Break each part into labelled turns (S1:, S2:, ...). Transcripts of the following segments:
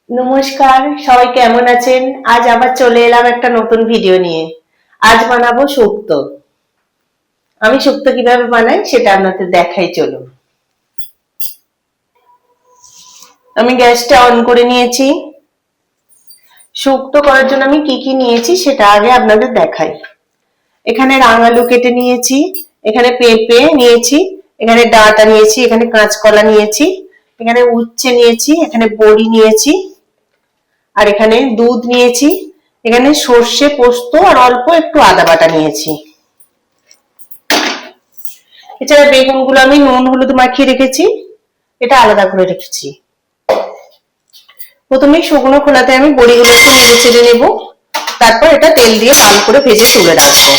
S1: নমস্কার, সবাই কেমন আছেন? আজ আবার চলে এলাম একটা নতুন ভিডিও নিয়ে। আজ বানাবো শুক্তো। আমি শুক্তো কিভাবে বানাই সেটা আপনাদের দেখাই, চলুন। আমি গ্যাসটা অন করে নিয়েছি। শুক্তো করার জন্য আমি কি কি নিয়েছি সেটা আগে আপনাদের দেখাই। এখানে রাঙালু কেটে নিয়েছি, এখানে পেঁপে নিয়েছি, এখানে ডাঁটা নিয়েছি, এখানে কাঁচকলা নিয়েছি, এখানে উচ্ছে নিয়েছি, এখানে বড়ি নিয়েছি, আর এখানে দুধ নিয়েছি, এখানে সর্ষে পোস্ত আর অল্প একটু আদা বাটা নিয়েছি। এছাড়া বেগুনগুলো আমি নুন হলুদ মাখিয়ে রেখেছি, এটা আলাদা করে রেখেছি। প্রথমে শুকনো খোলাতে আমি বড়িগুলো একটু নেড়ে চেড়ে নেব, তারপর এটা তেল দিয়ে লাল করে ভেজে তুলে রাখবো।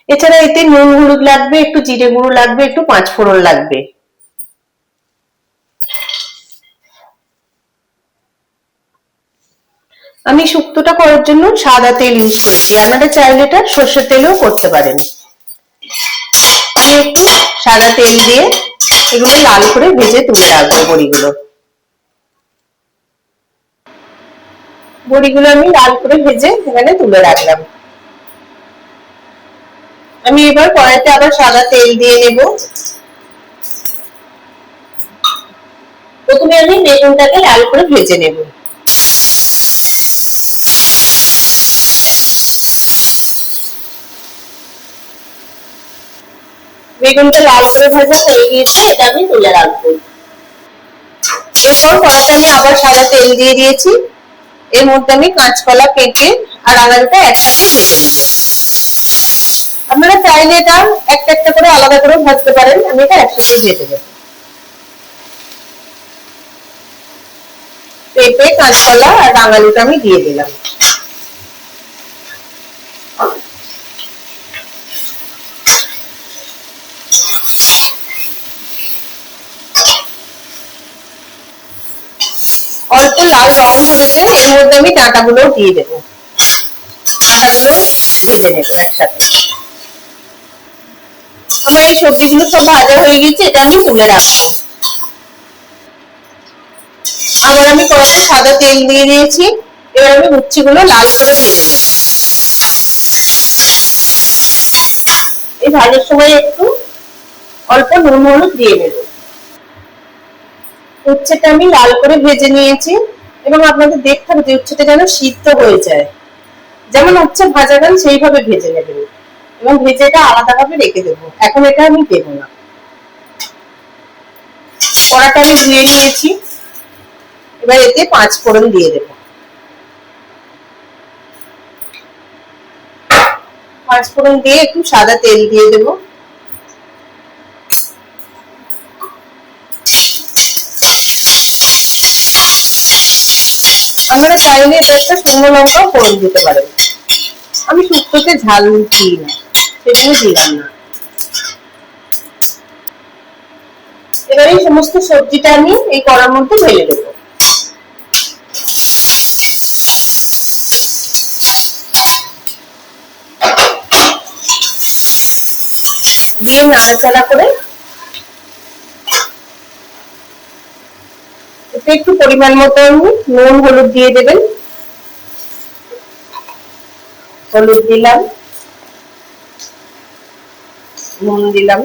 S1: এছাড়া এতে নুন হলুদ লাগবে, একটু জিরে গুঁড়ো লাগবে, একটু পাঁচফোড়ন লাগবে। আমি শুক্তোটা করার জন্য সাদা তেল ইউজ করেছি, আপনারা চাইলে এটা সর্ষের তেলেও করতে পারেন। আমি একটু সাদা তেল দিয়ে এগুলো লাল করে ভেজে তুলে রাখবো। বড়িগুলো আমি লাল করে ভেজে এখানে তুলে রাখলাম। আমি এবার কড়াইতে আবার সাদা তেল দিয়ে নেব। প্রথমে আমি বেগুনটাকে লাল করে ভেজে নেব। বেগুনটা লাল করে ভাজা হয়ে গিয়েছে, এটা আমি তুলে রাখবো। এরপর কড়াইতে আমি আবার সাদা তেল দিয়ে দিয়েছি, এর মধ্যে আমি কাঁচকলা পেঁপে আর আলুটা একসাথে ভেজে নেব। আপনারা চাইলে এটা একটা একটা করে আলাদা করে ভাজতে পারেন, আমি এটা একসাথে ভেজে নেব। পেঁপে, কাঁচকলা আর রাঙালুটা আমি দিয়ে দিলাম। অল্প লাল রং ধরেছে, এর মধ্যে আমি ডাঁটাগুলো দিয়ে দেবো। ডাঁটাগুলো ভেজে নেবো একসাথে। আমার এই সবজিগুলো সব ভাজা হয়ে গেছে, এটা আমি তুলে রাখবো। আবার আমি কড়াইতে সাদা তেল দিয়ে দিয়েছি, এবার আমি উচ্ছেগুলো লাল করে ভেজে নেব। এই ভাজার সময় একটু অল্প নুন হলুদ দিয়ে নেব। উচ্ছেটা আমি লাল করে ভেজে নিয়েছি এবং আপনাদের দেখতে হবে যে উচ্ছেটা যেন সিদ্ধ হয়ে যায়। যেমন উচ্ছে ভাজা দেন সেইভাবে ভেজে নেবেন এবং ভেজে এটা আলাদাভাবে রেখে দেবো। এখন এটা আমি দেবো না। কড়াটা আমি ধুয়ে নিয়েছি, এবার এতে পাঁচফোড়ন দিয়ে দেবো। পাঁচফোড়ন দিয়ে একটু সাদা তেল দিয়ে দেবো। আপনারা চাইলে এটা একটা শুকনো লঙ্কাও ফোড়ন দিতে পারেন। আমি শুক্তোতে ঝাল দিই না, সেজন্য দিলাম না। এবার এই সমস্ত সবজিটা আমি এই কড়ার মধ্যে ঢেলে দেবো। দিয়ে নাড়াচাড়া করে এতে একটু পরিমাণ মতো নুন হলুদ দিয়ে দেবেন। হলুদ দিলাম, নুন দিলাম,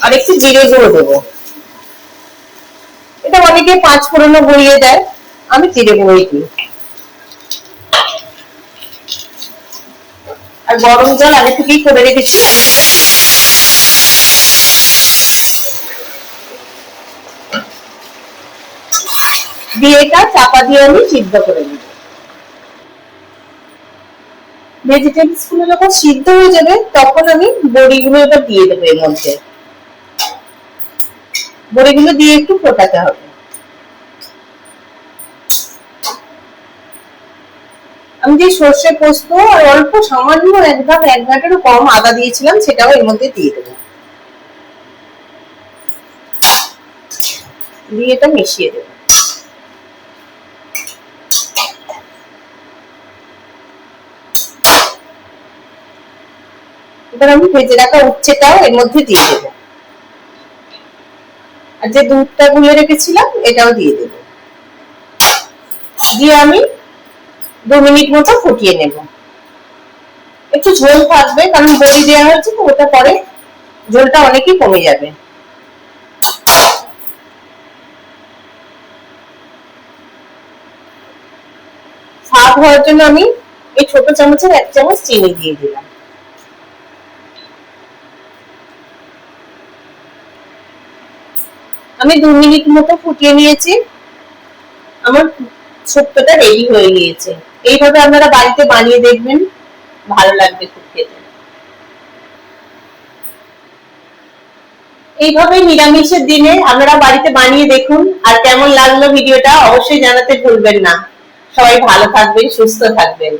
S1: আর একটু জিরে গুঁড়ো দেবো। এটা অনেকে পাঁচফোড়নও গুঁড়িয়ে দেয়, আমি জিরে গুঁড়োই দিই। আর গরম জল আগে থেকেই করে রেখেছি, আমি দিয়ে এটা চাপা দিয়ে আমি সিদ্ধ করে নিই। ভেজিটেবলস গুলো যখন সিদ্ধ হয়ে যাবে তখন আমি বড়িগুলো এবার দিয়ে দেবো এর মধ্যে। বড়িগুলো দিয়ে একটু ফোটাতে হবে। আমি যে সর্ষে পোস্ত আর অল্প সামান্য একদম এক ঘাটেরও কম আদা দিয়েছিলাম, সেটাও এর মধ্যে দিয়ে দেবো। দিয়ে এটা মিশিয়ে দেবো। এবার আমি ভেজে রাখা উচ্ছেটাও এর মধ্যে দিয়ে দেবো, আর যে দুধটা গুলে রেখেছিলাম এটাও দিয়ে দেবো, দিয়ে আমি 2 মিনিট মতো ফুটিয়ে নেব। একটু ঝোল থাকবে কারণ বড়ি দেওয়া হয়েছে তো, ওটা পরে ঝোলটা অনেকই কমে যাবে। স্বাদ হওয়ার জন্য আমি এই ছোট চামচের 1 চামচ চিনি দিয়ে দিলাম। আমি 2 মিনিট মতো ফুটিয়ে নিয়েছি, আমার শুক্তোটা রেডি হয়ে গিয়েছে। এইভাবে আপনারা বাড়িতে বানিয়ে দেখবেন, ভালো লাগবে খুব খেতে। এইভাবে নিরামিষের দিনে আপনারা বাড়িতে বানিয়ে দেখুন, আর কেমন লাগলো ভিডিওটা অবশ্যই জানাতে ভুলবেন না। সবাই ভালো থাকবেন, সুস্থ থাকবেন।